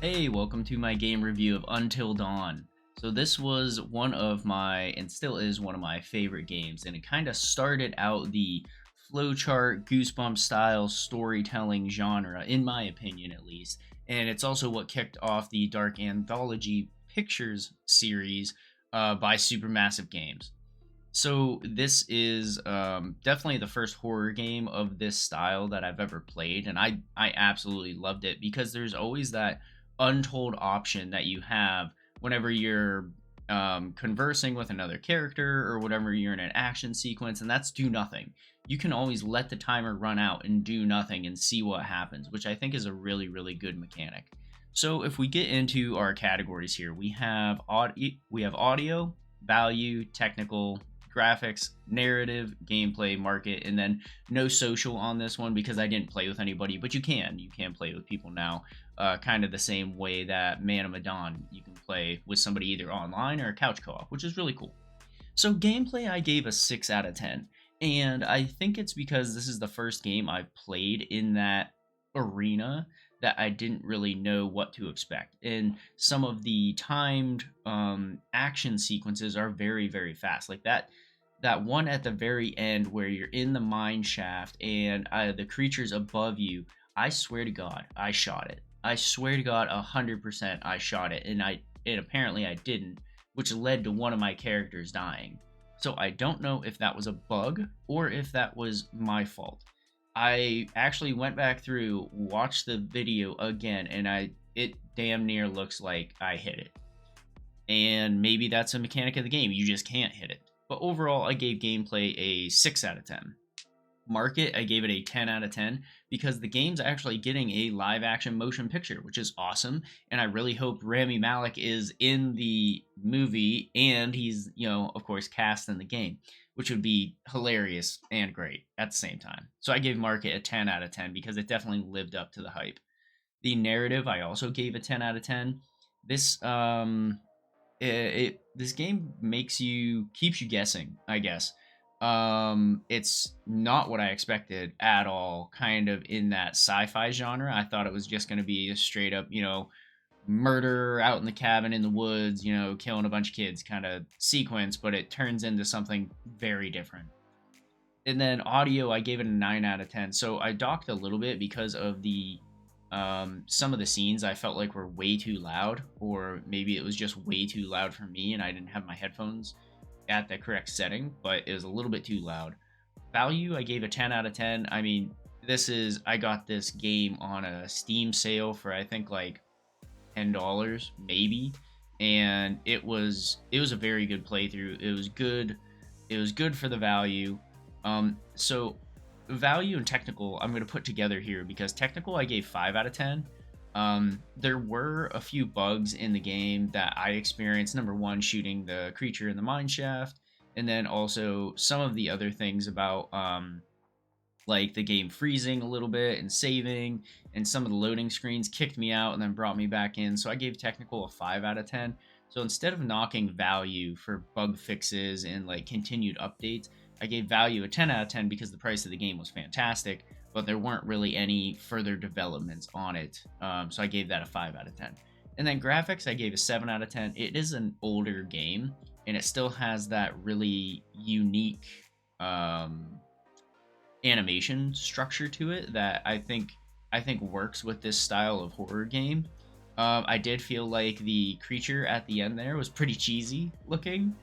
Hey, welcome to my game review of Until Dawn. So this was one of my, and still is one of my favorite games, and it kind of started out the flowchart, goosebump style storytelling genre, in my opinion at least. And it's also what kicked off the Dark Anthology Pictures series by Supermassive Games. So this is definitely the first horror game of this style that I've ever played, and I absolutely loved it because there's always that untold option that you have whenever you're conversing with another character or whatever you're in an action sequence, and that's do nothing. You can always let the timer run out and do nothing and see what happens, which I think is a really good mechanic. So if we get into our categories here, we have audio, value, technical, graphics, narrative, gameplay, market, and then no social on this one because I didn't play with anybody, but you can. You can play with people now, kind of the same way that Man of Medan, you can play with somebody either online or couch co-op, which is really cool. So gameplay, I gave a 6 out of 10, and I think it's because this is the first game I've played in that arena that I didn't really know what to expect. And some of the timed action sequences are very fast. Like that one at the very end where you're in the mine shaft and the creature's above you. I swear to God, I shot it. I swear to God, 100% I shot it, and apparently I didn't, which led to one of my characters dying. So I don't know if that was a bug or if that was my fault. I actually went back through, watched the video again, and it damn near looks like I hit it. And maybe that's a mechanic of the game. You just can't hit it. But overall, I gave gameplay a 6 out of 10. Market, I gave it a 10 out of 10 because the game's actually getting a live action motion picture, which is awesome. And I really hope Rami Malek is in the movie and he's, of course, cast in the game, which would be hilarious and great at the same time. So I gave Market a 10 out of 10 because it definitely lived up to the hype. The narrative, I also gave a 10 out of 10. This this game keeps you guessing, I guess. It's not what I expected at all, kind of in that sci-fi genre. I thought it was just going to be a straight up, murder out in the cabin in the woods, killing a bunch of kids kind of sequence, but it turns into something very different. And then audio, I gave it a 9 out of 10. So I docked a little bit because of the some of the scenes I felt like were way too loud, or maybe it was just way too loud for me and I didn't have my headphones at the correct setting, but it was a little bit too loud. Value, I gave a 10 out of 10. I mean, I got this game on a Steam sale for I think like $10 maybe, and it was a very good playthrough. It was good. It was good for the value. So value and technical I'm going to put together here because technical I gave 5 out of 10. There were a few bugs in the game that I experienced. Number one, shooting the creature in the mine shaft, and then also some of the other things about like the game freezing a little bit and saving, and some of the loading screens kicked me out and then brought me back in. So I gave technical a 5 out of 10. So instead of knocking value for bug fixes and like continued updates, I gave value a 10 out of 10 because the price of the game was fantastic, but there weren't really any further developments on it. So I gave that a 5 out of 10. And then graphics, I gave a 7 out of 10. It is an older game, and it still has that really unique animation structure to it that I think works with this style of horror game. I did feel like the creature at the end there was pretty cheesy looking.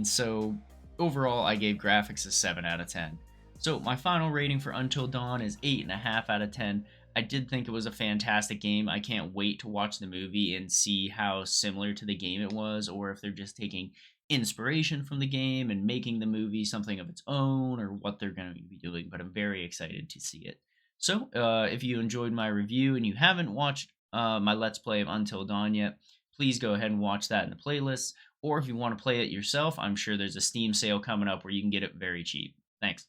So overall, I gave graphics a 7 out of 10. So my final rating for Until Dawn is 8.5 out of 10. I did think it was a fantastic game. I can't wait to watch the movie and see how similar to the game it was, or if they're just taking inspiration from the game and making the movie something of its own, or what they're going to be doing. But I'm very excited to see it. So if you enjoyed my review and you haven't watched my Let's Play of Until Dawn yet, please go ahead and watch that in the playlist. Or if you want to play it yourself, I'm sure there's a Steam sale coming up where you can get it very cheap. Thanks.